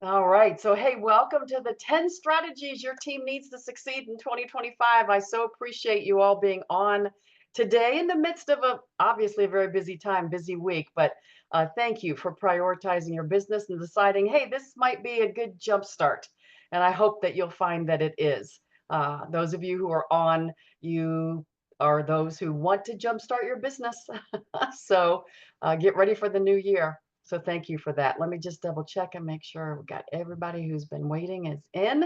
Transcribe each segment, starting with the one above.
All right. So, hey, welcome to the 10 strategies your team needs to succeed in 2025. I so appreciate you all being on today in the midst of obviously a very busy time, busy week. But thank you for prioritizing your business and deciding, hey, this might be a good jump start. And I hope that you'll find that it is. Those of you who are on, you are those who want to jumpstart your business. So get ready for the new year. So thank you for that. Let me just double check and make sure we got everybody who's been waiting is in.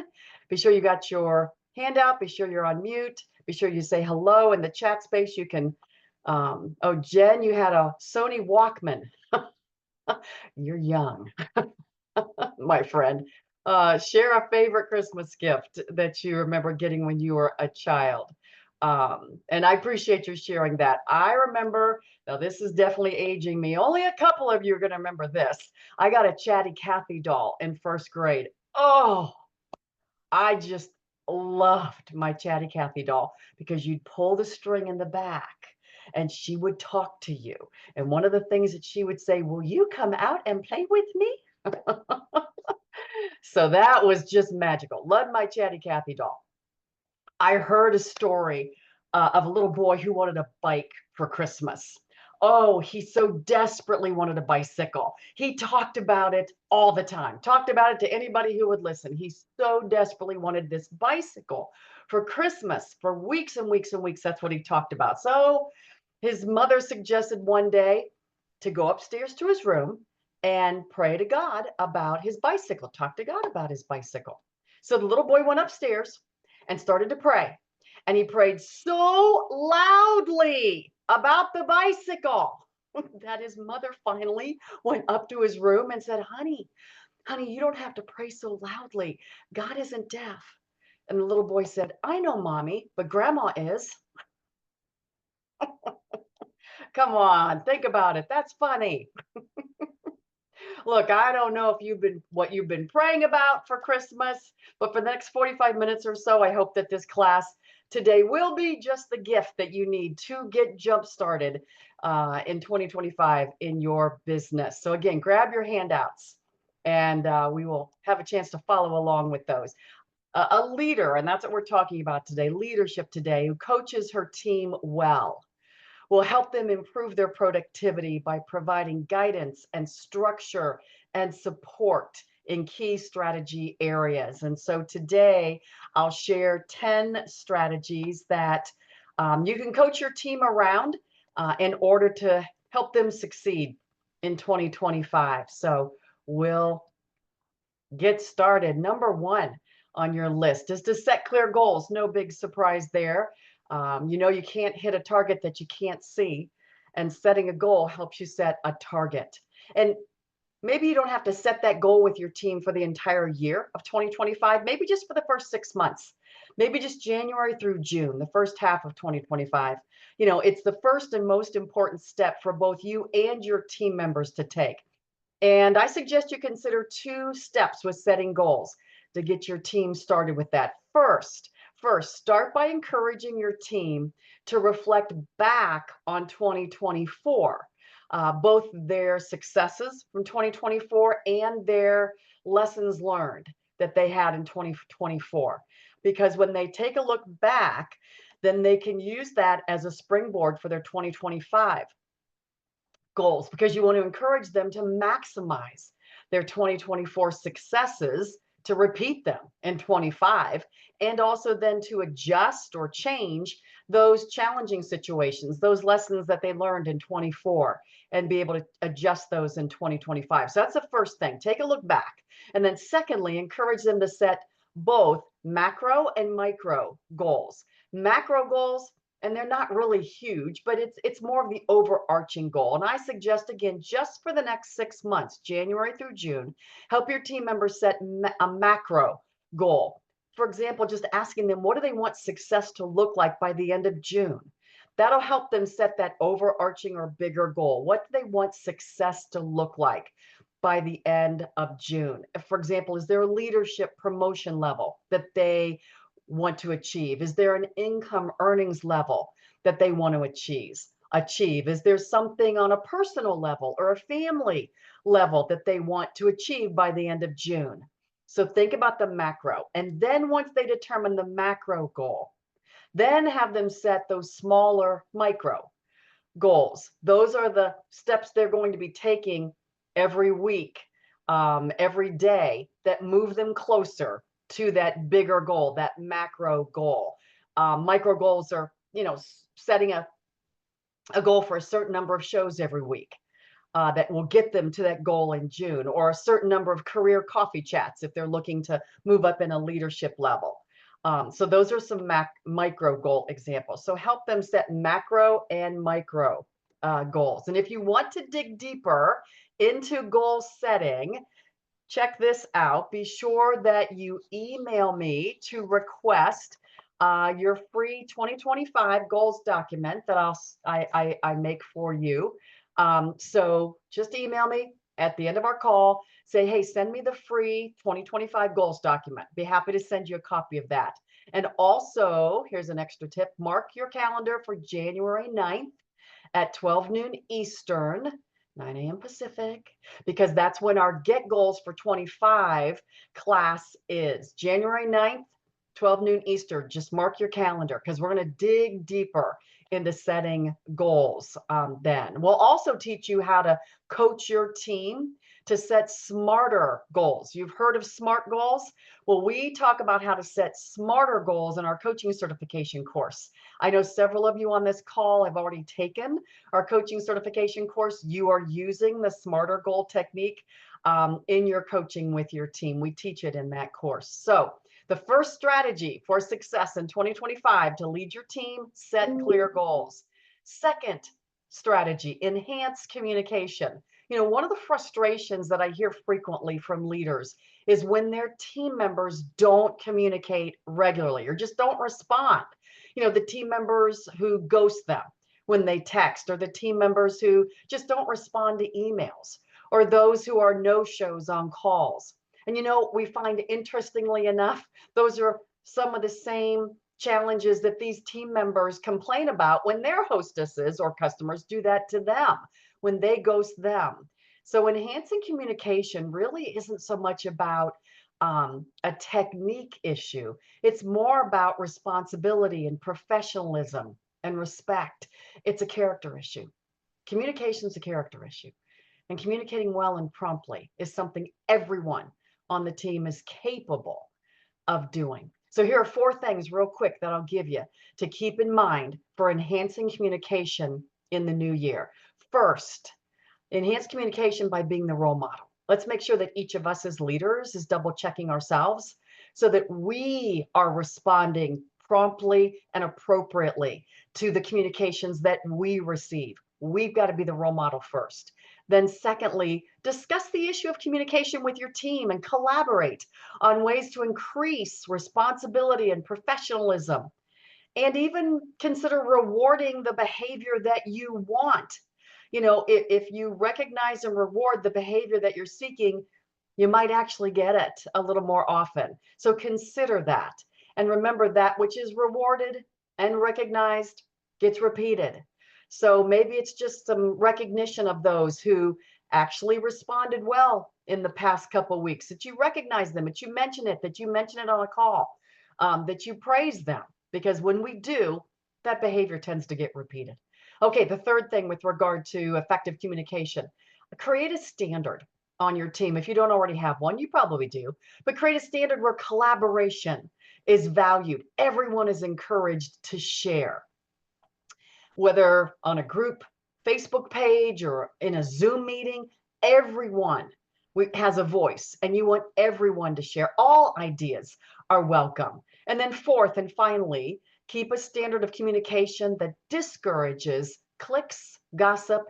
Be sure you got your hand out. Be sure you're on mute. Be sure you say hello in the chat space. You can, oh, Jen, you had a Sony Walkman. You're young, my friend. Share a favorite Christmas gift that you remember getting when you were a child. And I appreciate you sharing that. I remember, now this is definitely aging me. Only a couple of you are going to remember this. I got a Chatty Cathy doll in first grade. Oh, I just loved my Chatty Cathy doll because you'd pull the string in the back and she would talk to you. And one of the things that she would say, will you come out and play with me? So that was just magical. Loved my Chatty Cathy doll. I heard a story of a little boy who wanted a bike for Christmas. Oh, he so desperately wanted a bicycle. He talked about it all the time, talked about it to anybody who would listen. He so desperately wanted this bicycle for Christmas for weeks and weeks and weeks. That's what he talked about. So his mother suggested one day to go upstairs to his room and pray to God about his bicycle, talk to God about his bicycle. So the little boy went upstairs and started to pray. And he prayed so loudly about the bicycle that his mother finally went up to his room and said, honey, you don't have to pray so loudly. God isn't deaf. And the little boy said, I know, mommy, but grandma is. Come on, think about it. That's funny. Look, I don't know if what you've been praying about for Christmas, but for the next 45 minutes or so, I hope that this class today will be just the gift that you need to get jump started in 2025 in your business. So again, grab your handouts and we will have a chance to follow along with those. A leader, and that's what we're talking about today, leadership today, who coaches her team well will help them improve their productivity by providing guidance and structure and support in key strategy areas. And so today I'll share 10 strategies that you can coach your team around in order to help them succeed in 2025. So we'll get started. Number one on your list is to set clear goals. No big surprise there. You know, you can't hit a target that you can't see, and setting a goal helps you set a target. And maybe you don't have to set that goal with your team for the entire year of 2025, maybe just for the first 6 months, maybe just January through June, the first half of 2025. You know, it's the first and most important step for both you and your team members to take. And I suggest you consider two steps with setting goals to get your team started with that. First, start by encouraging your team to reflect back on 2024, both their successes from 2024 and their lessons learned that they had in 2024. Because when they take a look back, then they can use that as a springboard for their 2025 goals, because you want to encourage them to maximize their 2024 successes to repeat them in 25, and also then to adjust or change those challenging situations, those lessons that they learned in 24, and be able to adjust those in 2025. So that's the first thing. Take a look back. And then secondly, encourage them to set both macro and micro goals. Macro goals, and they're not really huge, but it's more of the overarching goal. And I suggest, again, just for the next 6 months, January through June, help your team members set a macro goal. For example, just asking them, what do they want success to look like by the end of June? That'll help them set that overarching or bigger goal. What do they want success to look like by the end of June? For example, is there a leadership promotion level that they want to achieve? Is there an income earnings level that they want to achieve? achieve? Is there something on a personal level or a family level that they want to achieve by the end of June? So think about the macro. And then once they determine the macro goal, then have them set those smaller micro goals. Those are the steps they're going to be taking every week, every day, that move them closer to that bigger goal, that macro goal. Micro goals are, setting a goal for a certain number of shows every week. That will get them to that goal in June, or a certain number of career coffee chats if they're looking to move up in a leadership level. So those are some micro goal examples. So help them set macro and micro goals. And if you want to dig deeper into goal setting, check this out. Be sure that you email me to request your free 2025 goals document that I make for you. So just email me at the end of our call, say, hey, send me the free 2025 goals document. Be happy to send you a copy of that. And also, here's an extra tip, mark your calendar for January 9th at 12 noon Eastern, 9 a.m. Pacific, because that's when our Get Goals for 25 class is. January 9th, 12 noon Eastern. Just mark your calendar, because we're going to dig deeper into setting goals then. We'll also teach you how to coach your team to set smarter goals. You've heard of SMART goals? Well, we talk about how to set smarter goals in our coaching certification course. I know several of you on this call have already taken our coaching certification course. You are using the smarter goal technique in your coaching with your team. We teach it in that course. So the first strategy for success in 2025 to lead your team, set clear goals. Second strategy, enhance communication. One of the frustrations that I hear frequently from leaders is when their team members don't communicate regularly or just don't respond. The team members who ghost them when they text, or the team members who just don't respond to emails, or those who are no-shows on calls. And we find, interestingly enough, those are some of the same challenges that these team members complain about when their hostesses or customers do that to them, when they ghost them. So enhancing communication really isn't so much about a technique issue. It's more about responsibility and professionalism and respect. It's a character issue. Communication is a character issue. And communicating well and promptly is something everyone on the team is capable of doing. So here are 4 things real quick that I'll give you to keep in mind for enhancing communication in the new year. First, enhance communication by being the role model. Let's make sure that each of us as leaders is double checking ourselves so that we are responding promptly and appropriately to the communications that we receive. We've got to be the role model first. Then secondly, discuss the issue of communication with your team and collaborate on ways to increase responsibility and professionalism, and even consider rewarding the behavior that you want. If you recognize and reward the behavior that you're seeking, you might actually get it a little more often. So consider that. And remember, that which is rewarded and recognized gets repeated. So maybe it's just some recognition of those who actually responded well in the past couple of weeks, that you recognize them, that you mention it on a call, that you praise them, because when we do, that behavior tends to get repeated. Okay, the third thing with regard to effective communication, create a standard on your team. If you don't already have one, you probably do, but create a standard where collaboration is valued. Everyone is encouraged to share, whether on a group Facebook page or in a Zoom meeting. Everyone has a voice, and you want everyone to share. All ideas are welcome. And then fourth and finally, keep a standard of communication that discourages clicks, gossip,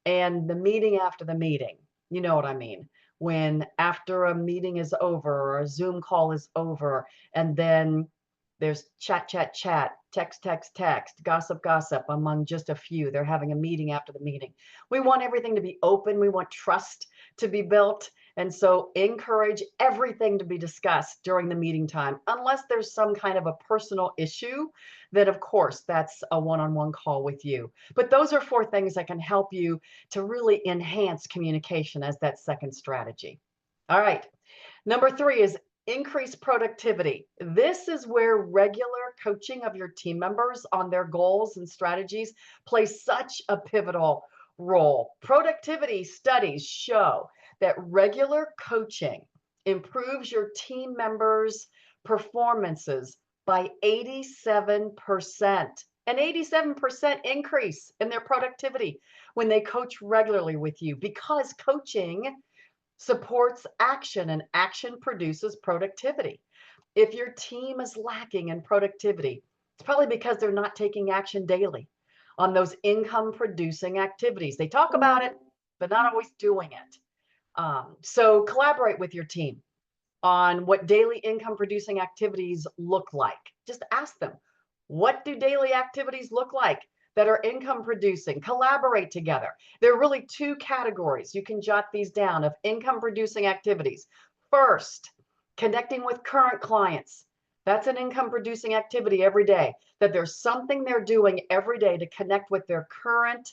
and the meeting after the meeting. You know what I mean? When after a meeting is over or a Zoom call is over, and then there's chat, text, gossip among just a few. They're having a meeting after the meeting. We want everything to be open. We want trust to be built. And so encourage everything to be discussed during the meeting time, unless there's some kind of a personal issue, then of course that's a one-on-one call with you. But those are 4 things that can help you to really enhance communication as that second strategy. All right. Number 3 is increase productivity. This is where regular coaching of your team members on their goals and strategies plays such a pivotal role. Productivity studies show that regular coaching improves your team members' performances by 87%. An 87% increase in their productivity when they coach regularly with you, because coaching supports action and action produces productivity. If your team is lacking in productivity, it's probably because they're not taking action daily on those income producing activities. They talk about it, but not always doing it. So collaborate with your team on what daily income producing activities look like. Just ask them, what do daily activities look like that are income producing? Collaborate together. There are really 2 categories. You can jot these down of income producing activities. First, connecting with current clients. That's an income producing activity every day, that there's something they're doing every day to connect with their current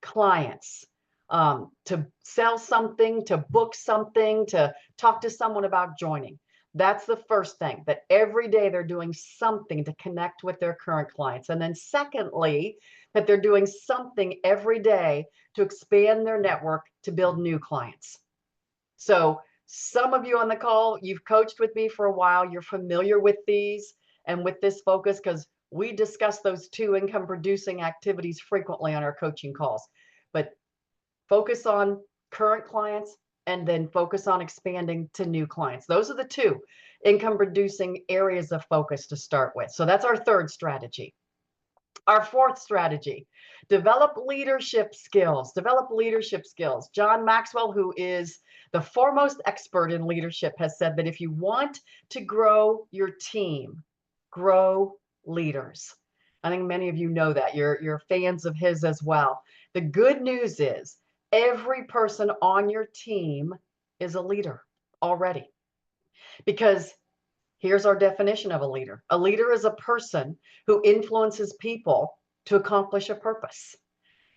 clients, to sell something, to book something, to talk to someone about joining. That's the first thing, that every day they're doing something to connect with their current clients. And then secondly, that they're doing something every day to expand their network to build new clients. So some of you on the call, you've coached with me for a while, you're familiar with these and with this focus, because we discuss those 2 income producing activities frequently on our coaching calls. But focus on current clients and then focus on expanding to new clients. Those are the 2 income producing areas of focus to start with. So that's our 3rd strategy. Our 4th strategy, develop leadership skills. Develop leadership skills. John Maxwell, who is the foremost expert in leadership, has said that if you want to grow your team, grow leaders. I think many of you know that. You're fans of his as well. The good news is every person on your team is a leader already, because here's our definition of a leader. A leader is a person who influences people to accomplish a purpose.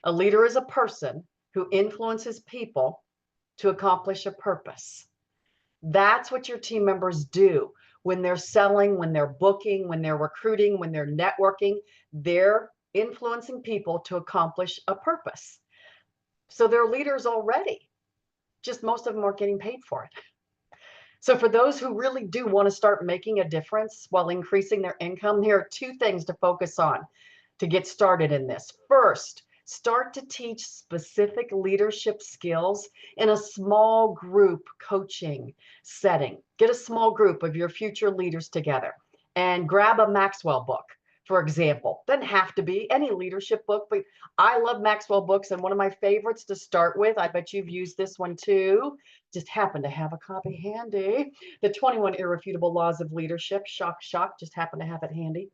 A leader is a person who influences people to accomplish a purpose. That's what your team members do when they're selling, when they're booking, when they're recruiting, when they're networking. They're influencing people to accomplish a purpose. So they're leaders already, just most of them aren't getting paid for it. So for those who really do want to start making a difference while increasing their income, here are 2 things to focus on to get started in this. First, start to teach specific leadership skills in a small group coaching setting. Get a small group of your future leaders together and grab a Maxwell book, for example. Doesn't have to be any leadership book, but I love Maxwell books, and one of my favorites to start with, I bet you've used this one too, just happen to have a copy handy, The 21 Irrefutable Laws of Leadership. Shock, shock, just happen to have it handy.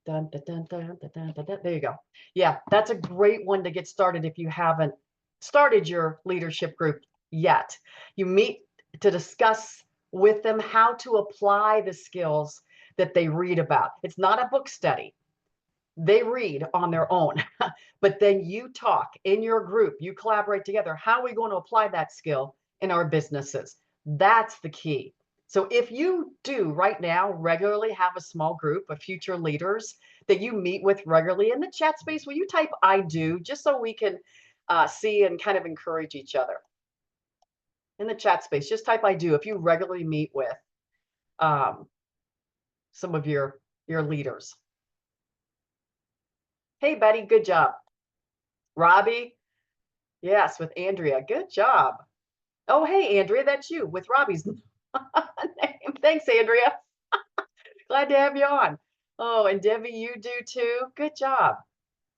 Dun, dun, dun, dun, dun, dun, dun, dun. There you go. Yeah, that's a great one to get started if you haven't started your leadership group yet. You meet to discuss with them how to apply the skills that they read about. It's not a book study. They read on their own, but then you talk in your group, you collaborate together. How are we going to apply that skill in our businesses? That's the key. So if you do right now regularly have a small group of future leaders that you meet with regularly in the chat space, will you type I do, just so we can see and kind of encourage each other? In the chat space, just type I do if you regularly meet with some of your leaders. Hey, Betty, good job. Robbie, yes, with Andrea, good job. Oh, hey, Andrea, that's you with Robbie's name. Thanks, Andrea. Glad to have you on. Oh, and Debbie, you do too. Good job.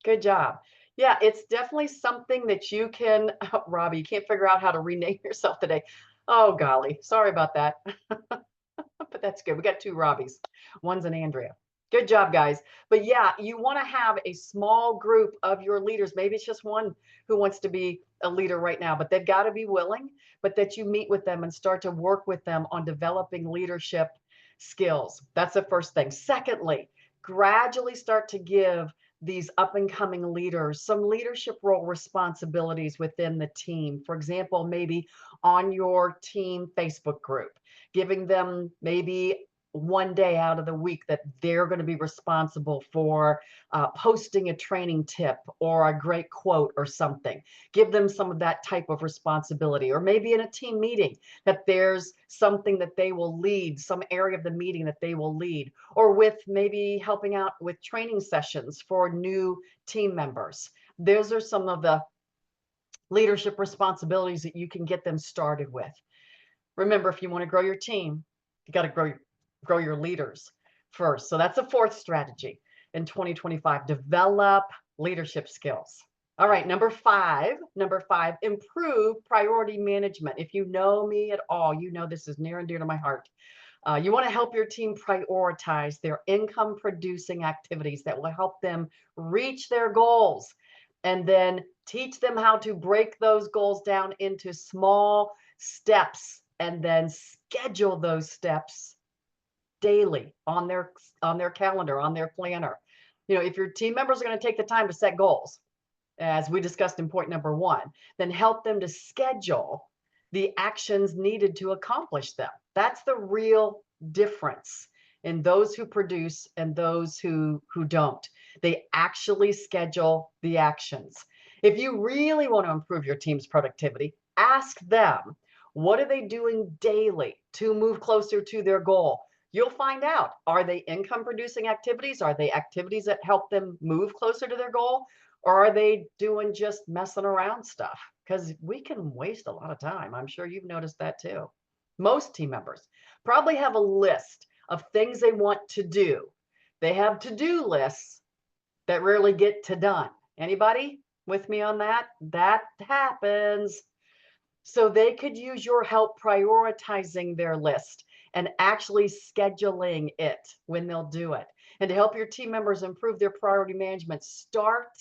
Good job. Yeah, it's definitely something that you can, Robbie, you can't figure out how to rename yourself today. Oh, golly, sorry about that. But that's good. We got 2 Robbies. One's an Andrea. Good job, guys. But yeah, you want to have a small group of your leaders. Maybe it's just one who wants to be a leader right now, but they've got to be willing, but that you meet with them and start to work with them on developing leadership skills. That's the first thing. Secondly, gradually start to give these up and coming leaders some leadership role responsibilities within the team. For example, maybe on your team Facebook group, giving them maybe one day out of the week that they're going to be responsible for posting a training tip or a great quote or something. Give them some of that type of responsibility. Or maybe in a team meeting that there's something that they will lead, some area of the meeting that they will lead, or with maybe helping out with training sessions for new team members. Those are some of the leadership responsibilities that you can get them started with. Remember, if you want to grow your team, you got to grow your leaders first. So that's a fourth strategy in 2025. Develop leadership skills. All right, number five, improve priority management. If you know me at all, you know this is near and dear to my heart. You want to help your team prioritize their income producing activities that will help them reach their goals, and then teach them how to break those goals down into small steps and then schedule those steps daily on their calendar, on their planner. You know, if your team members are going to take the time to set goals, as we discussed in point number one, then help them to schedule the actions needed to accomplish them. That's the real difference in those who produce and those who don't. They actually schedule the actions. If you really want to improve your team's productivity, ask them, what are they doing daily to move closer to their goal? You'll find out, are they income producing activities? Are they activities that help them move closer to their goal? Or are they doing just messing around stuff? Because we can waste a lot of time. I'm sure you've noticed that too. Most team members probably have a list of things they want to do. They have to-do lists that rarely get to done. Anybody with me on that? That happens. So they could use your help prioritizing their list and actually scheduling it when they'll do it. And to help your team members improve their priority management, start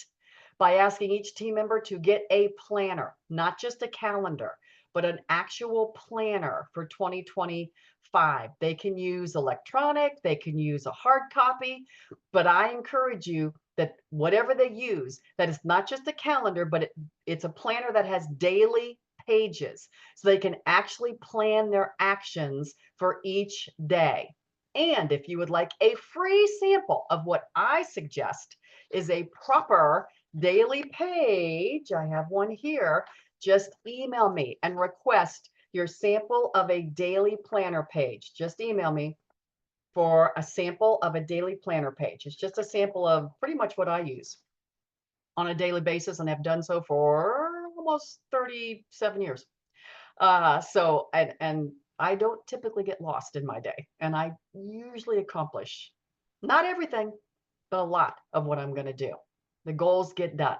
by asking each team member to get a planner, not just a calendar, but an actual planner for 2025. They can use electronic, they can use a hard copy, but I encourage you that whatever they use, that it's not just a calendar, but it's a planner that has daily pages so they can actually plan their actions for each day. And if you would like a free sample of what I suggest is a proper daily page, I have one here, just email me and request your sample of a daily planner page. Just email me for a sample of a daily planner page. It's just a sample of pretty much what I use on a daily basis and have done so for almost 37 years. And I don't typically get lost in my day, and I usually accomplish not everything, but a lot of what I'm going to do. The goals get done.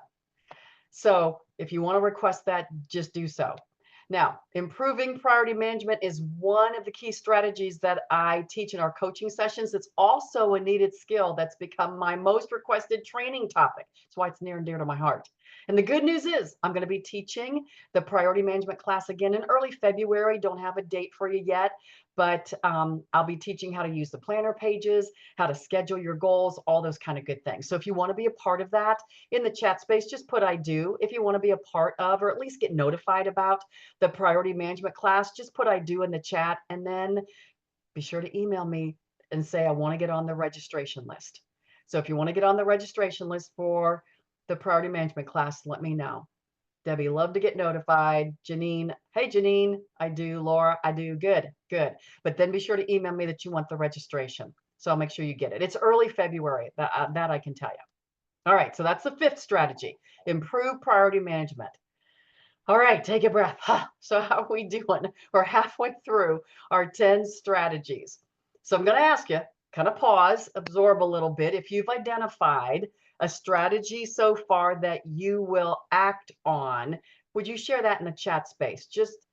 So if you want to request that, just do so. Now, improving priority management is one of the key strategies that I teach in our coaching sessions. It's also a needed skill that's become my most requested training topic. That's why it's near and dear to my heart. And the good news is I'm going to be teaching the priority management class again in early February. Don't have a date for you yet, but I'll be teaching how to use the planner pages, how to schedule your goals, all those kind of good things. So if you want to be a part of that in the chat space, just put I do. If you want to be a part of, or at least get notified about the priority management class, just put I do in the chat, and then be sure to email me and say, I want to get on the registration list. So if you want to get on the registration list for the priority management class, let me know. Debbie, love to get notified. Janine, hey Janine, I do. Laura, I do. Good. But then be sure to email me that you want the registration. So I'll make sure you get it. It's early February, that I can tell you. All right, so that's the fifth strategy, improve priority management. All right, take a breath. So how are we doing? We're halfway through our 10 strategies. So I'm going to ask you, kind of pause, absorb a little bit. If you've identified a strategy so far that you will act on, would you share that in the chat space? Just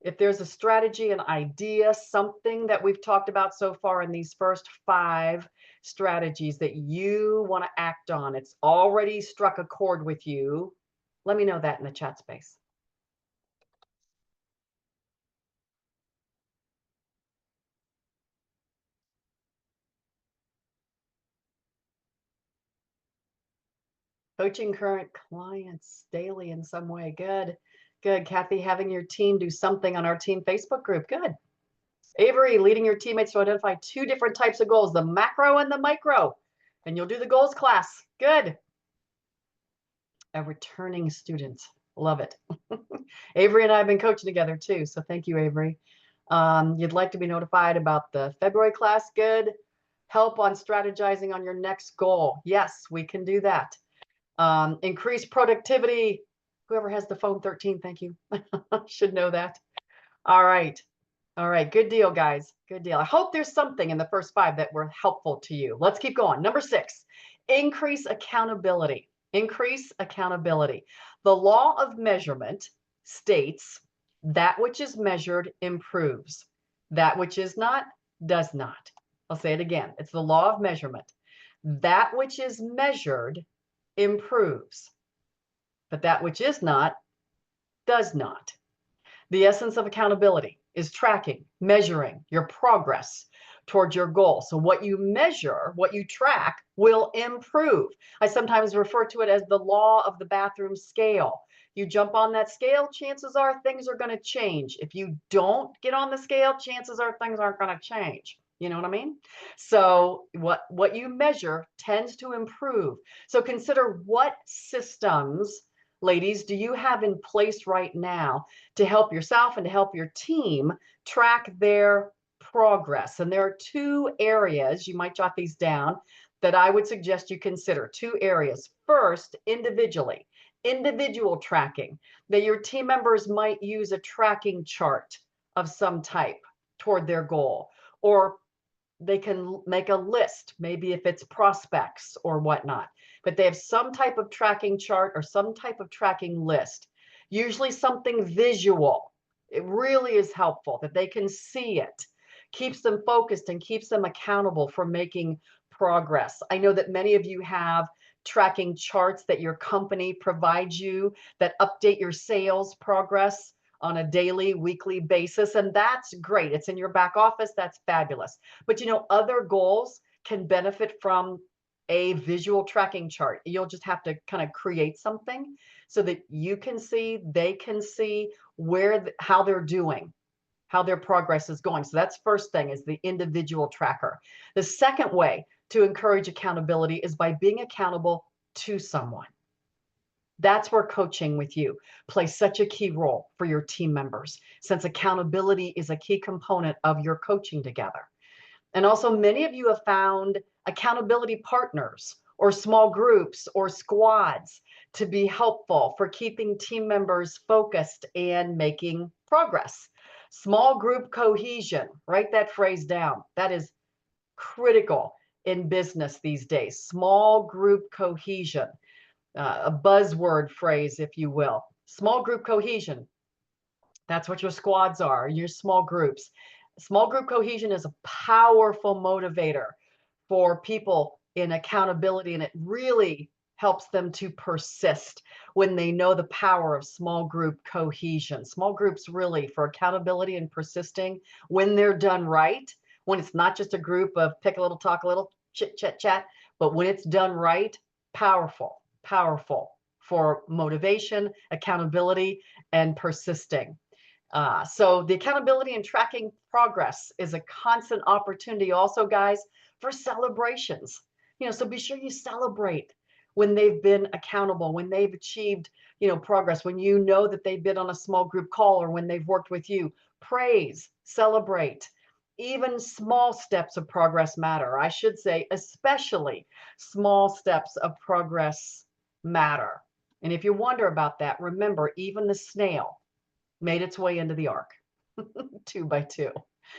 If there's a strategy, an idea, something that we've talked about so far in these first 5 strategies that you want to act on, it's already struck a chord with you, let me know that in the chat space. Coaching current clients daily in some way. Good. Good. Kathy, having your team do something on our team Facebook group. Good. Avery, leading your teammates to identify 2 different types of goals, the macro and the micro. And you'll do the goals class. Good. A returning student. Love it. Avery and I have been coaching together too. So thank you, Avery. You'd like to be notified about the February class. Good. Help on strategizing on your next goal. Yes, we can do that. Increase productivity. Whoever has the phone 13, thank you. Should know that. All right. All right. Good deal, guys. Good deal. I hope there's something in the first 5 that were helpful to you. Let's keep going. Number 6, increase accountability. Increase accountability. The law of measurement states that which is measured improves. That which is not, does not. I'll say it again. It's the law of measurement. That which is measured improves, but that which is not, does not. The essence of accountability is tracking, measuring your progress towards your goal. So what you measure, what you track will improve. I sometimes refer to it as the law of the bathroom scale. You jump on that scale, chances are things are going to change. If you don't get on the scale, chances are things aren't going to change. You know what I mean? So what you measure tends to improve. So consider what systems, ladies, do you have in place right now to help yourself and to help your team track their progress? And there are 2 areas, you might jot these down, that I would suggest you consider. 2 areas. First, individually, individual tracking, that your team members might use a tracking chart of some type toward their goal, or they can make a list, maybe if it's prospects or whatnot, but they have some type of tracking chart or some type of tracking list, usually something visual. It really is helpful that they can see it, keeps them focused and keeps them accountable for making progress. I know that many of you have tracking charts that your company provides you that update your sales progress on a daily, weekly basis. And that's great. It's in your back office. That's fabulous. But you know, other goals can benefit from a visual tracking chart. You'll just have to kind of create something so that you can see, they can see how they're doing, how their progress is going. So that's first thing, is the individual tracker. The second way to encourage accountability is by being accountable to someone. That's where coaching with you plays such a key role for your team members, since accountability is a key component of your coaching together. And also, many of you have found accountability partners or small groups or squads to be helpful for keeping team members focused and making progress. Small group cohesion, write that phrase down. That is critical in business these days. Small group cohesion. A buzzword phrase, if you will. Small group cohesion. That's what your squads are, your small groups. Small group cohesion is a powerful motivator for people in accountability, and it really helps them to persist when they know the power of small group cohesion. Small groups really, for accountability and persisting, when they're done right, when it's not just a group of pick a little, talk a little, chit, chat, chat, but when it's done right, powerful for motivation, accountability, and persisting. So the accountability and tracking progress is a constant opportunity also, guys, for celebrations. You know, so be sure you celebrate when they've been accountable, when they've achieved, progress, when you know that they've been on a small group call or when they've worked with you. Praise, celebrate. Even small steps of progress matter. I should say, especially small steps of progress matter. And if you wonder about that, remember, even the snail made its way into the ark 2 by 2.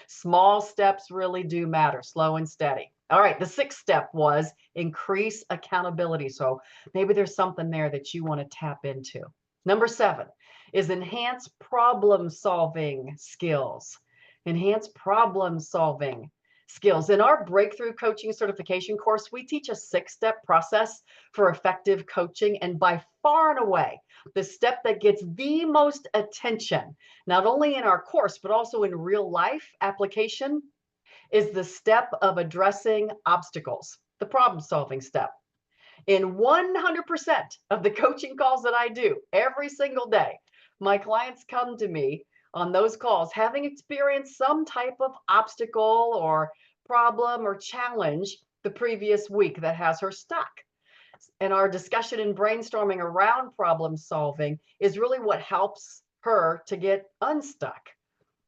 Small steps really do matter, slow and steady. All right, the 6th step was increase accountability. So maybe there's something there that you want to tap into. Number 7 is enhance problem solving skills. Enhance problem solving skills. In our breakthrough coaching certification course, we teach a 6-step process for effective coaching. And by far and away, the step that gets the most attention, not only in our course, but also in real life application, is the step of addressing obstacles, the problem solving step. In 100% of the coaching calls that I do every single day, my clients come to me on those calls having experienced some type of obstacle or problem or challenge the previous week that has her stuck. And our discussion and brainstorming around problem solving is really what helps her to get unstuck.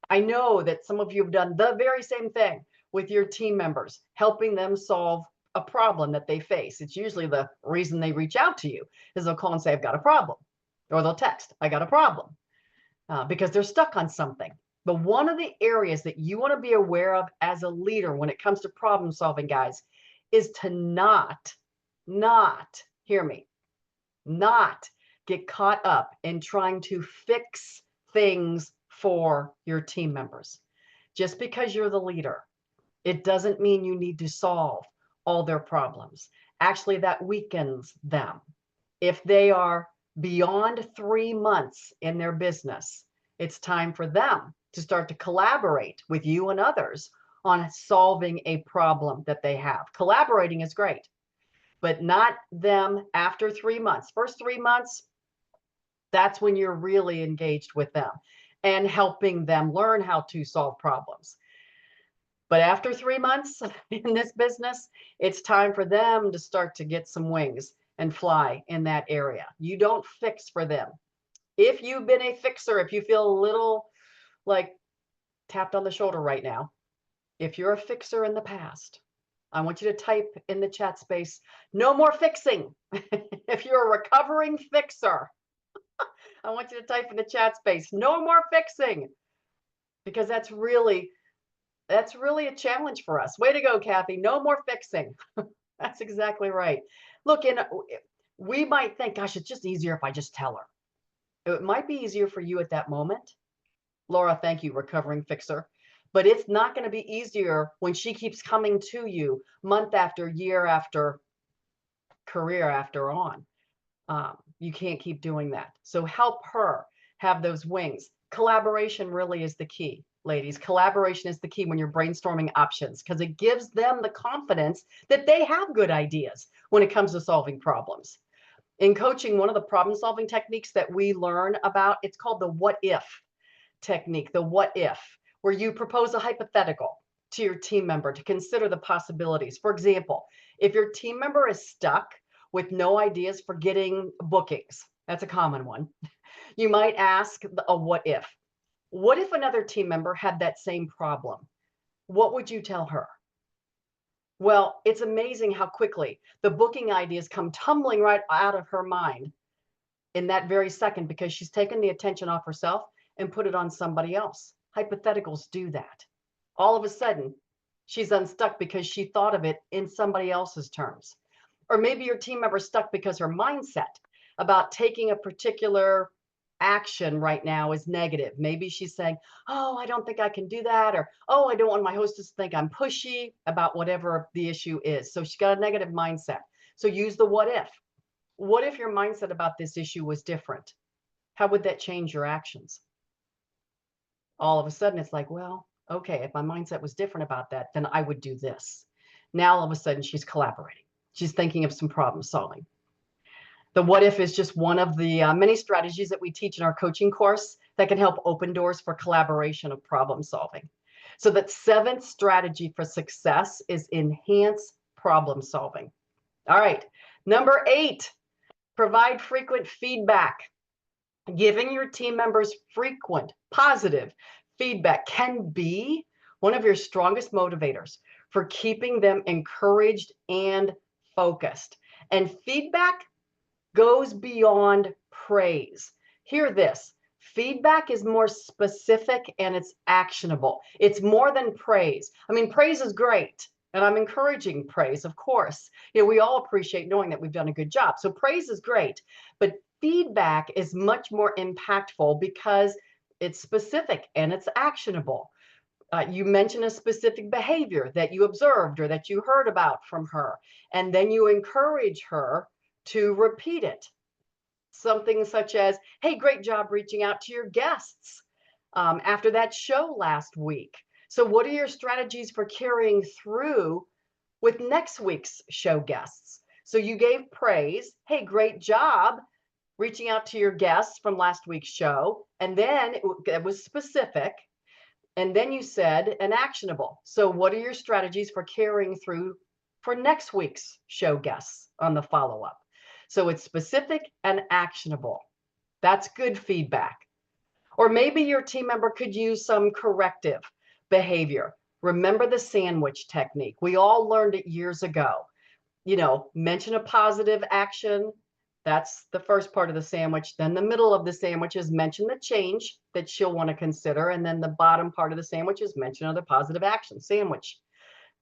I know that some of you have done the very same thing with your team members, helping them solve a problem that they face. It's usually the reason they reach out to you is they'll call and say, I've got a problem, or they'll text, I got a problem, because they're stuck on something. But one of the areas that you want to be aware of as a leader when it comes to problem solving, guys, is to not, hear me, not get caught up in trying to fix things for your team members. Just because you're the leader, it doesn't mean you need to solve all their problems. Actually, that weakens them. If they are beyond 3 months in their business, it's time for them to start to collaborate with you and others on solving a problem that they have. Collaborating is great, but not them after 3 months. First 3 months, that's when you're really engaged with them and helping them learn how to solve problems. But after 3 months in this business, it's time for them to start to get some wings and fly in that area. You don't fix for them. If you've been a fixer, if you feel a little like tapped on the shoulder right now, if you're a fixer in the past, I want you to type in the chat space, no more fixing. If you're a recovering fixer, I want you to type in the chat space, no more fixing, because that's really a challenge for us. Way to go, Kathy. No more fixing. That's exactly right. Look, we might think, gosh, it's just easier if I just tell her. It might be easier for you at that moment. Laura, thank you, recovering fixer. But it's not going to be easier when she keeps coming to you month after year after career after on. You can't keep doing that. So help her have those wings. Collaboration really is the key. Ladies, collaboration is the key when you're brainstorming options, because it gives them the confidence that they have good ideas when it comes to solving problems. In coaching, one of the problem solving techniques that we learn about, it's called the what if technique, the what if, where you propose a hypothetical to your team member to consider the possibilities. For example, if your team member is stuck with no ideas for getting bookings, that's a common one, you might ask a what if. What if another team member had that same problem? What would you tell her? Well, it's amazing how quickly the booking ideas come tumbling right out of her mind in that very second, because she's taken the attention off herself and put it on somebody else. Hypotheticals do that. All of a sudden, she's unstuck because she thought of it in somebody else's terms. Or maybe your team member is stuck because her mindset about taking a particular action right now is negative. Maybe she's saying, oh, I don't think I can do that, or oh, I don't want my hostess to think I'm pushy about whatever the issue is. So she's got a negative mindset. So use the what if. What if your mindset about this issue was different? How would that change your actions? All of a sudden it's like, well, okay, if my mindset was different about that, then I would do this. Now all of a sudden she's collaborating. She's thinking of some problem solving. The what if is just one of the many strategies that we teach in our coaching course that can help open doors for collaboration of problem solving. So that 7th strategy for success is enhance problem solving. All right, number 8, provide frequent feedback. Giving your team members frequent positive feedback can be one of your strongest motivators for keeping them encouraged and focused. And feedback goes beyond praise. Hear this. Feedback is more specific and it's actionable. It's more than praise. I mean, praise is great, and I'm encouraging praise, of course. You know, we all appreciate knowing that we've done a good job. So praise is great, but Feedback is much more impactful because it's specific and it's actionable. You mention a specific behavior that you observed or that you heard about from her, and then you encourage her to repeat it. Something such as, hey, great job reaching out to your guests after that show last week. So what are your strategies for carrying through with next week's show guests? So you gave praise, hey, great job reaching out to your guests from last week's show. And then it was specific. And then you said an actionable. So what are your strategies for carrying through for next week's show guests on the follow-up? So it's specific and actionable. That's good feedback. Or maybe your team member could use some corrective behavior. Remember the sandwich technique. We all learned it years ago. You know, mention a positive action. That's the first part of the sandwich. Then the middle of the sandwich is mention the change that she'll want to consider. And then the bottom part of the sandwich is mention another positive action. Sandwich.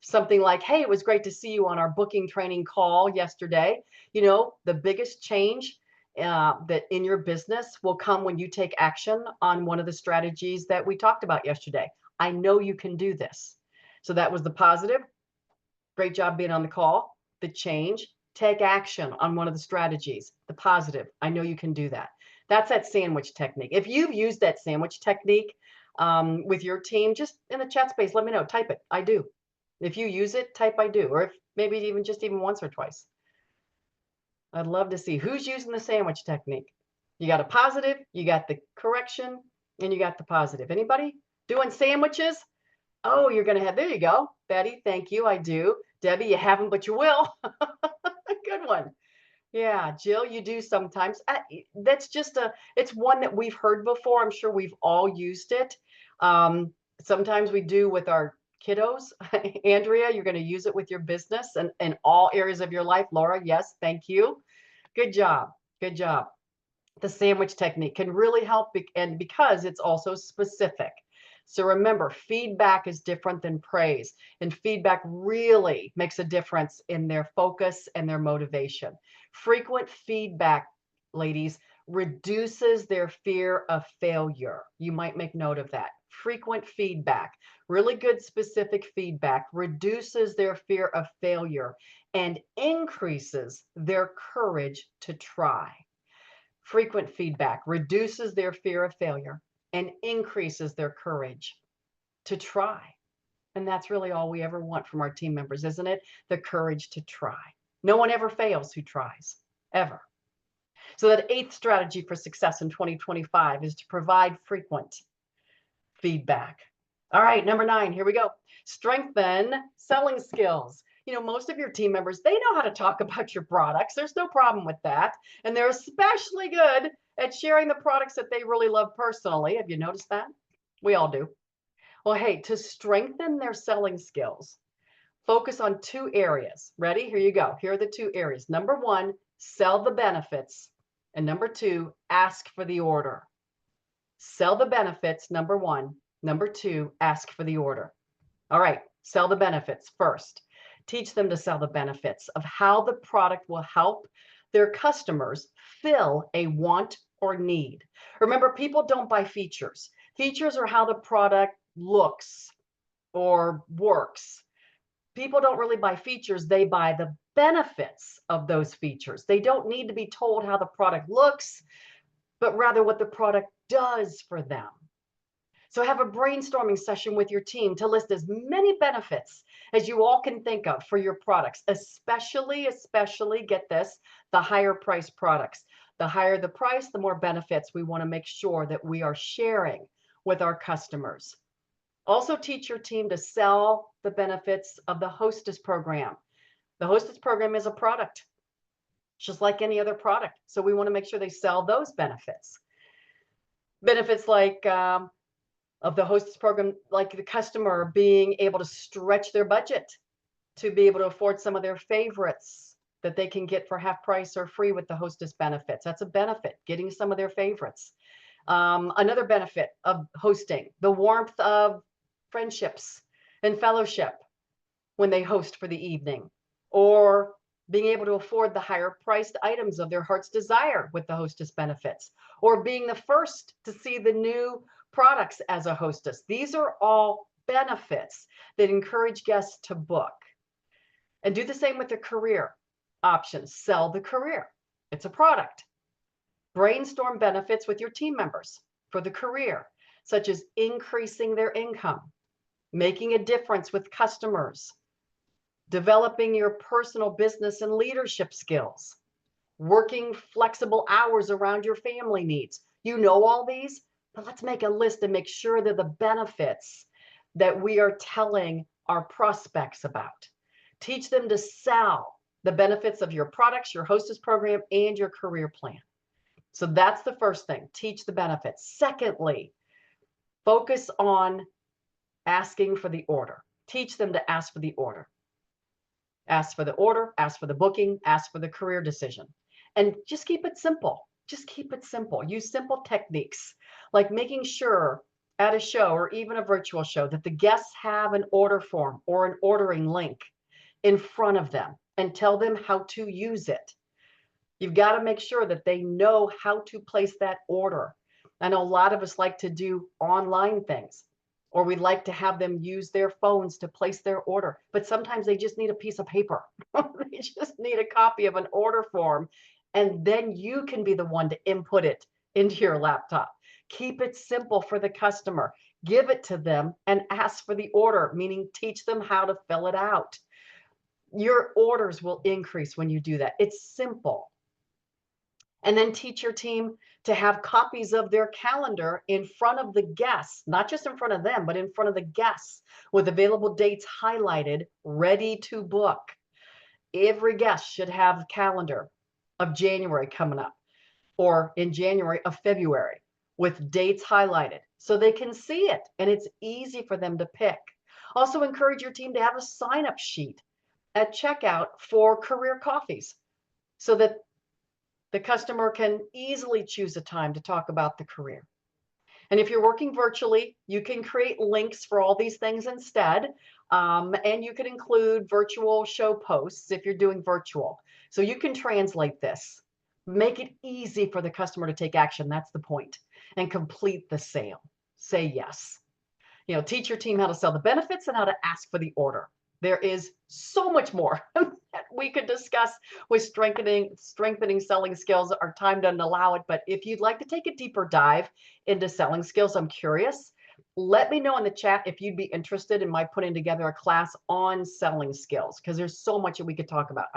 Something like, hey, it was great to see you on our booking training call yesterday. You know, the biggest change that in your business will come when you take action on one of the strategies that we talked about yesterday. I know you can do this. So that was the positive. Great job being on the call. The change, take action on one of the strategies. The positive, I know you can do that. That's that sandwich technique. If you've used that sandwich technique with your team, just in the chat space, let me know. Type it. I do. If you use it, type I do. Or if maybe even once or twice. I'd love to see who's using the sandwich technique. You got a positive, you got the correction, and you got the positive. Anybody doing sandwiches? Oh, you're going to have, there you go. Betty, thank you. I do. Debbie, you haven't, but you will. Good one. Yeah, Jill, you do sometimes. That's just it's one that we've heard before. I'm sure we've all used it. Sometimes we do with our kiddos. Andrea, you're going to use it with your business and in all areas of your life. Laura, yes, thank you. Good job. Good job. The sandwich technique can really help, and because it's also specific. So remember, feedback is different than praise, and feedback really makes a difference in their focus and their motivation. Frequent feedback, ladies, reduces their fear of failure. You might make note of that. Frequent feedback, really good specific feedback, reduces their fear of failure and increases their courage to try. Frequent feedback reduces their fear of failure and increases their courage to try. And that's really all we ever want from our team members, isn't it? The courage to try. No one ever fails who tries, ever. So that 8th strategy for success in 2025 is to provide frequent feedback. All right, number 9, here we go. Strengthen selling skills. You know, most of your team members, they know how to talk about your products. There's no problem with that. And they're especially good at sharing the products that they really love personally. Have you noticed that? We all do. Well, hey, to strengthen their selling skills, focus on 2 areas. Ready? Here you go. Here are the 2 areas. Number 1, sell the benefits. And number 2, ask for the order. Sell the benefits, number 1. Number 2, ask for the order. All right, sell the benefits first. Teach them to sell the benefits of how the product will help their customers fill a want or need. Remember, people don't buy features. Features are how the product looks or works. People don't really buy features. They buy the benefits of those features. They don't need to be told how the product looks, but rather what the product does for them. So have a brainstorming session with your team to list as many benefits as you all can think of for your products, especially, get this, the higher price products. The higher the price, the more benefits we want to make sure that we are sharing with our customers. Also teach your team to sell the benefits of the Hostess program. The Hostess program is a product, just like any other product. So we want to make sure they sell those benefits. Benefits like of the Hostess program, like the customer being able to stretch their budget to be able to afford some of their favorites that they can get for half price or free with the Hostess benefits. That's a benefit, getting some of their favorites. Another benefit of hosting, the warmth of friendships and fellowship when they host for the evening, or being able to afford the higher priced items of their heart's desire with the hostess benefits, or being the first to see the new products as a hostess. These are all benefits that encourage guests to book. And do the same with the career options. Sell the career. It's a product. Brainstorm benefits with your team members for the career, such as increasing their income, making a difference with customers, developing your personal business and leadership skills, working flexible hours around your family needs. You know all these, but let's make a list and make sure they're the benefits that we are telling our prospects about. Teach them to sell the benefits of your products, your hostess program, and your career plan. So that's the first thing, teach the benefits. Secondly, focus on asking for the order. Teach them to ask for the order. Ask for the order, ask for the booking, ask for the career decision. And just keep it simple. Just keep it simple. Use simple techniques like making sure at a show or even a virtual show that the guests have an order form or an ordering link in front of them and tell them how to use it. You've got to make sure that they know how to place that order. I know a lot of us like to do online things, or we'd like to have them use their phones to place their order, but sometimes they just need a piece of paper. They just need a copy of an order form, and then you can be the one to input it into your laptop. Keep it simple for the customer. Give it to them and ask for the order, meaning teach them how to fill it out. Your orders will increase when you do that. It's simple. And then teach your team to have copies of their calendar in front of the guests, not just in front of them, but in front of the guests with available dates highlighted, ready to book. Every guest should have a calendar of January coming up, or in January of February, with dates highlighted so they can see it and it's easy for them to pick. Also encourage your team to have a sign-up sheet at checkout for career coffees so that the customer can easily choose a time to talk about the career. And if you're working virtually, you can create links for all these things instead. And you can include virtual show posts if you're doing virtual. So you can translate this, make it easy for the customer to take action. That's the point. And complete the sale. Say yes. You know, teach your team how to sell the benefits and how to ask for the order. There is so much more that we could discuss with strengthening selling skills. Our time doesn't allow it, but if you'd like to take a deeper dive into selling skills, I'm curious. Let me know in the chat if you'd be interested in my putting together a class on selling skills, because there's so much that we could talk about.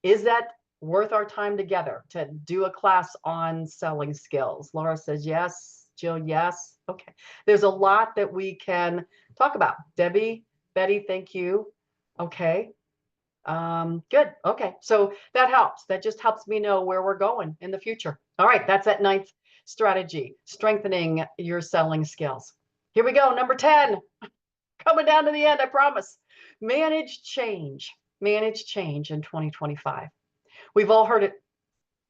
Is that worth our time together to do a class on selling skills? Laura says yes. Jill, yes. Okay. There's a lot that we can talk about. Debbie, Betty, thank you. Okay. Good. Okay. So that helps. That just helps me know where we're going in the future. All right. That's that 9th strategy, strengthening your selling skills. Here we go. Number 10, coming down to the end, I promise. Manage change. Manage change in 2025. We've all heard it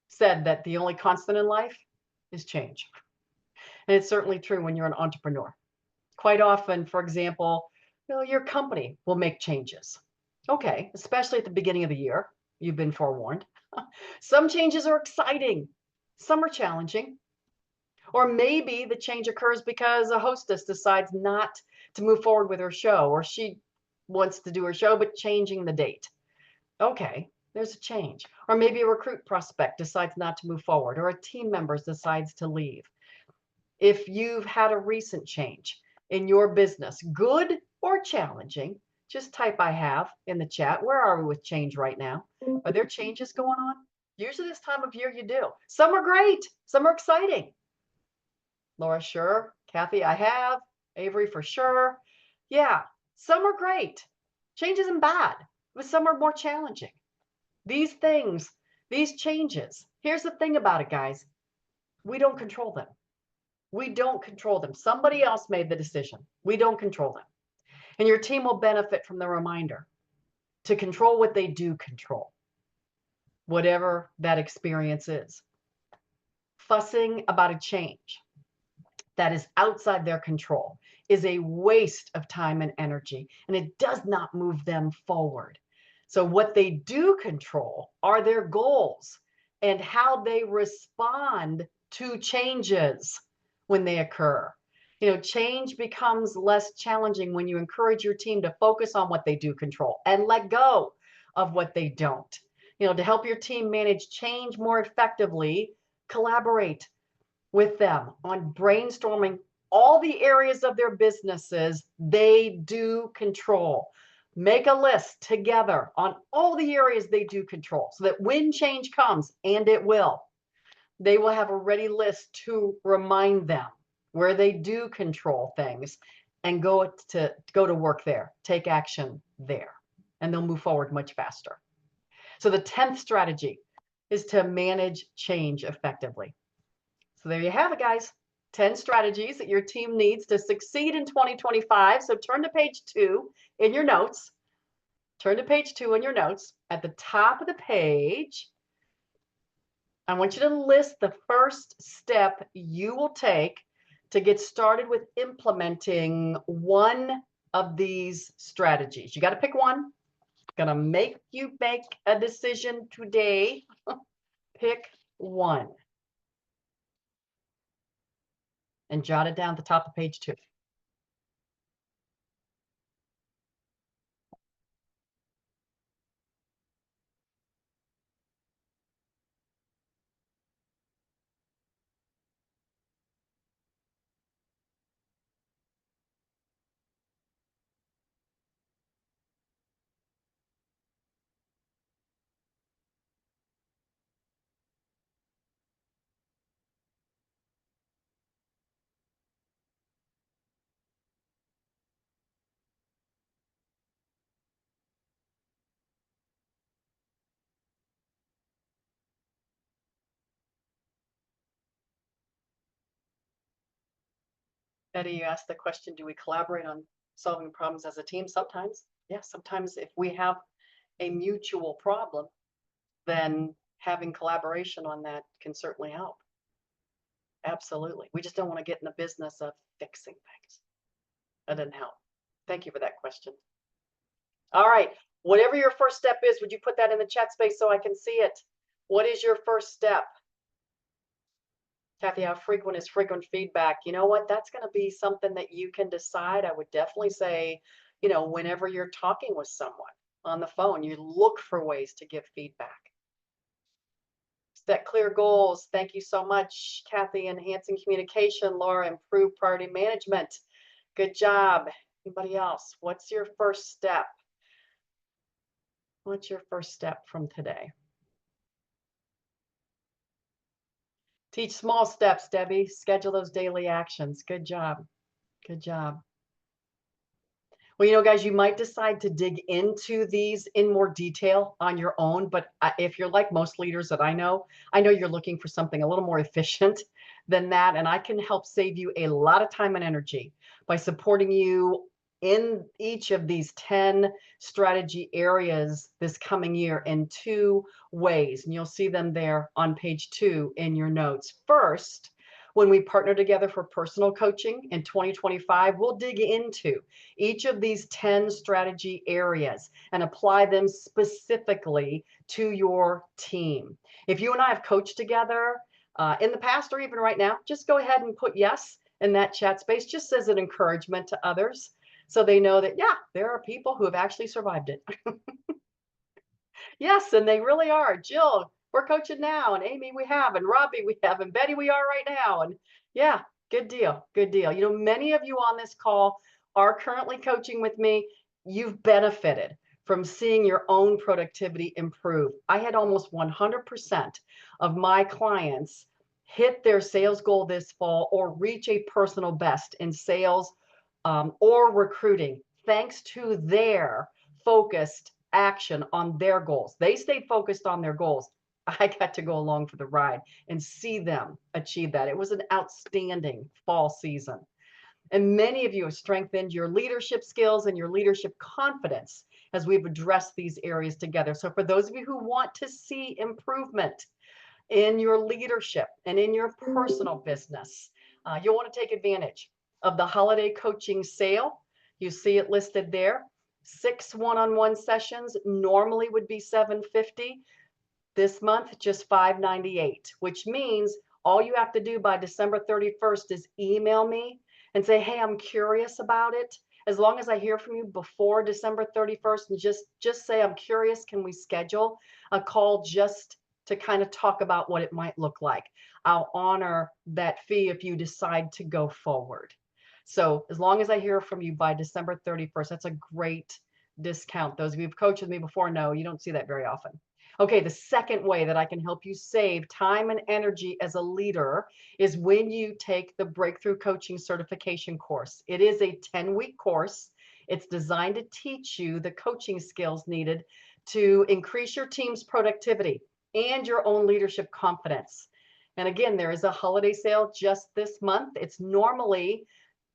said that the only constant in life is change. And it's certainly true when you're an entrepreneur. Quite often, for example, your company will make changes. Okay, especially at the beginning of the year. You've been forewarned. Some changes are exciting. Some are challenging. Or maybe the change occurs because a hostess decides not to move forward with her show, or she wants to do her show, but changing the date. Okay, there's a change. Or maybe a recruit prospect decides not to move forward, or a team member decides to leave. If you've had a recent change in your business, good or challenging, just type I have in the chat. Where are we with change right now? Are there changes going on? Usually this time of year you do. Some are great. Some are exciting. Laura, sure. Kathy, I have. Avery, for sure. Yeah, some are great. Change isn't bad, but some are more challenging. These things, these changes, here's the thing about it, guys. We don't control them. We don't control them. Somebody else made the decision. We don't control them. And your team will benefit from the reminder to control what they do control, whatever that experience is. Fussing about a change that is outside their control is a waste of time and energy, and it does not move them forward. So what they do control are their goals and how they respond to changes when they occur. Change becomes less challenging when you encourage your team to focus on what they do control and let go of what they don't. To help your team manage change more effectively, collaborate with them on brainstorming all the areas of their businesses they do control. Make a list together on all the areas they do control so that when change comes, and it will, they will have a ready list to remind them where they do control things and go to work there, take action there, and they'll move forward much faster. So the 10th strategy is to manage change effectively. So there you have it, guys. 10 strategies that your team needs to succeed in 2025. So turn to page 2 in your notes. Turn to page 2 in your notes. At the top of the page, I want you to list the first step you will take to get started with implementing one of these strategies. You got to pick one. Gonna make you make a decision today. Pick one. And jot it down at the top of page 2. Betty, you asked the question, do we collaborate on solving problems as a team? Sometimes. Yeah, sometimes if we have a mutual problem, then having collaboration on that can certainly help. Absolutely. We just don't want to get in the business of fixing things. That doesn't help. Thank you for that question. All right. Whatever your first step is, would you put that in the chat space so I can see it? What is your first step? Kathy, how frequent is frequent feedback? You know what? That's going to be something that you can decide. I would definitely say, whenever you're talking with someone on the phone, you look for ways to give feedback. Set clear goals. Thank you so much, Kathy. Enhancing communication. Laura, improve priority management. Good job. Anybody else? What's your first step? What's your first step from today? Teach small steps, Debbie. Schedule those daily actions. Good job. Good job. Well, guys, you might decide to dig into these in more detail on your own, but if you're like most leaders that I know you're looking for something a little more efficient than that, and I can help save you a lot of time and energy by supporting you in each of these 10 strategy areas this coming year in 2 ways, and you'll see them there on page 2 in your notes. First, when we partner together for personal coaching in 2025, we'll dig into each of these 10 strategy areas and apply them specifically to your team. If you and I have coached together in the past or even right now, just go ahead and put yes in that chat space, just as an encouragement to others, so they know that, yeah, there are people who have actually survived it. Yes, and they really are. Jill, we're coaching now, and Amy, we have, and Robbie, we have, and Betty, we are right now. And yeah, good deal. Good deal. Many of you on this call are currently coaching with me. You've benefited from seeing your own productivity improve. I had almost 100% of my clients hit their sales goal this fall or reach a personal best in sales or recruiting, thanks to their focused action on their goals. They stayed focused on their goals. I got to go along for the ride and see them achieve that. It was an outstanding fall season. And many of you have strengthened your leadership skills and your leadership confidence as we've addressed these areas together. So for those of you who want to see improvement in your leadership and in your personal business, you'll want to take advantage of the holiday coaching sale. You see it listed there. 6 one-on-one sessions normally would be $750. This month, just $598, which means all you have to do by December 31st is email me and say, hey, I'm curious about it. As long as I hear from you before December 31st, and just say, I'm curious, can we schedule a call just to kind of talk about what it might look like? I'll honor that fee if you decide to go forward. So as long as I hear from you by December 31st, that's a great discount. Those of you who've coached with me before know you don't see that very often. Okay, the second way that I can help you save time and energy as a leader is when you take the Breakthrough Coaching Certification course. It is a 10-week course. It's designed to teach you the coaching skills needed to increase your team's productivity and your own leadership confidence. And again, there is a holiday sale just this month. It's normally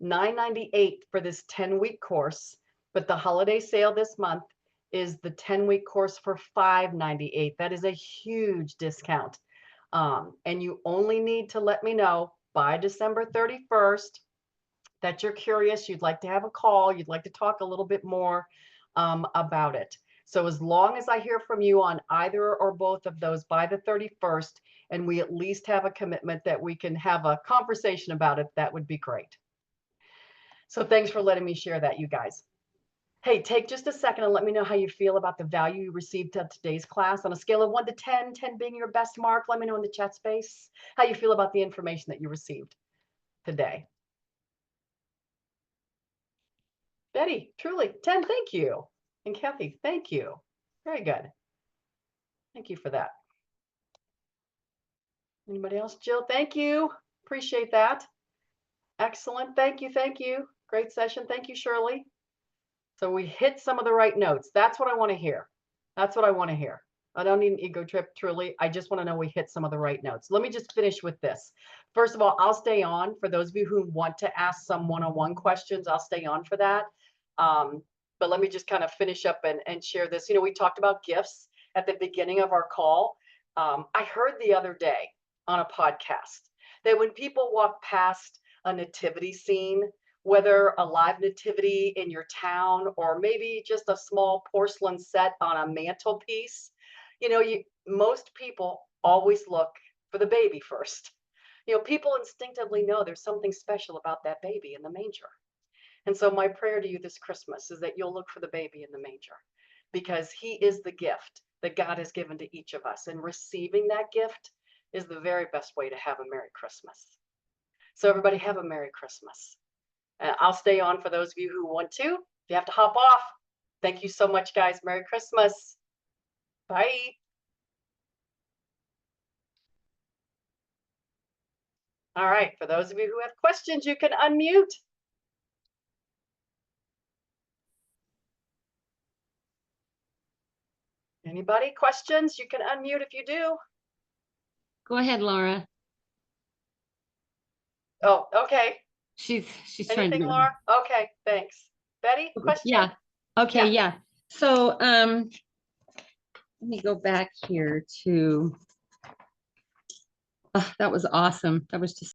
$998 for this 10-week course, but the holiday sale this month is the 10-week course for $598. That is a huge discount. And you only need to let me know by December 31st that you're curious, you'd like to have a call, you'd like to talk a little bit more about it. So as long as I hear from you on either or both of those by the 31st, and we at least have a commitment that we can have a conversation about it, that would be great. So thanks for letting me share that, you guys. Hey, take just a second and let me know how you feel about the value you received at today's class. On a scale of 1 to 10, 10 being your best mark, let me know in the chat space how you feel about the information that you received today. Betty, truly, 10, thank you. And Kathy, thank you. Very good. Thank you for that. Anybody else? Jill, thank you. Appreciate that. Excellent. Thank you. Thank you. Great session. Thank you, Shirley. So we hit some of the right notes. That's what I want to hear. That's what I want to hear. I don't need an ego trip, truly. I just want to know we hit some of the right notes. Let me just finish with this. First of all, I'll stay on for those of you who want to ask some one-on-one questions. I'll stay on for that. But let me just kind of finish up and share this. You know, we talked about gifts at the beginning of our call. I heard the other day on a podcast that when people walk past a nativity scene, whether a live nativity in your town or maybe just a small porcelain set on a mantelpiece, you know, most people always look for the baby first. You know, people instinctively know there's something special about that baby in the manger. And so my prayer to you this Christmas is that you'll look for the baby in the manger, because he is the gift that God has given to each of us. And receiving that gift is the very best way to have a Merry Christmas. So everybody have a Merry Christmas. I'll stay on for those of you who want to. If you have to hop off, thank you so much, guys. Merry Christmas. Bye. All right. For those of you who have questions, you can unmute. Anybody? Questions? You can unmute if you do. Go ahead, Laura. Oh, okay. She's Anything, trying to. Laura? Okay, thanks. Betty, question? Yeah. Okay. Yeah. So let me go back here to. Oh, that was awesome. That was just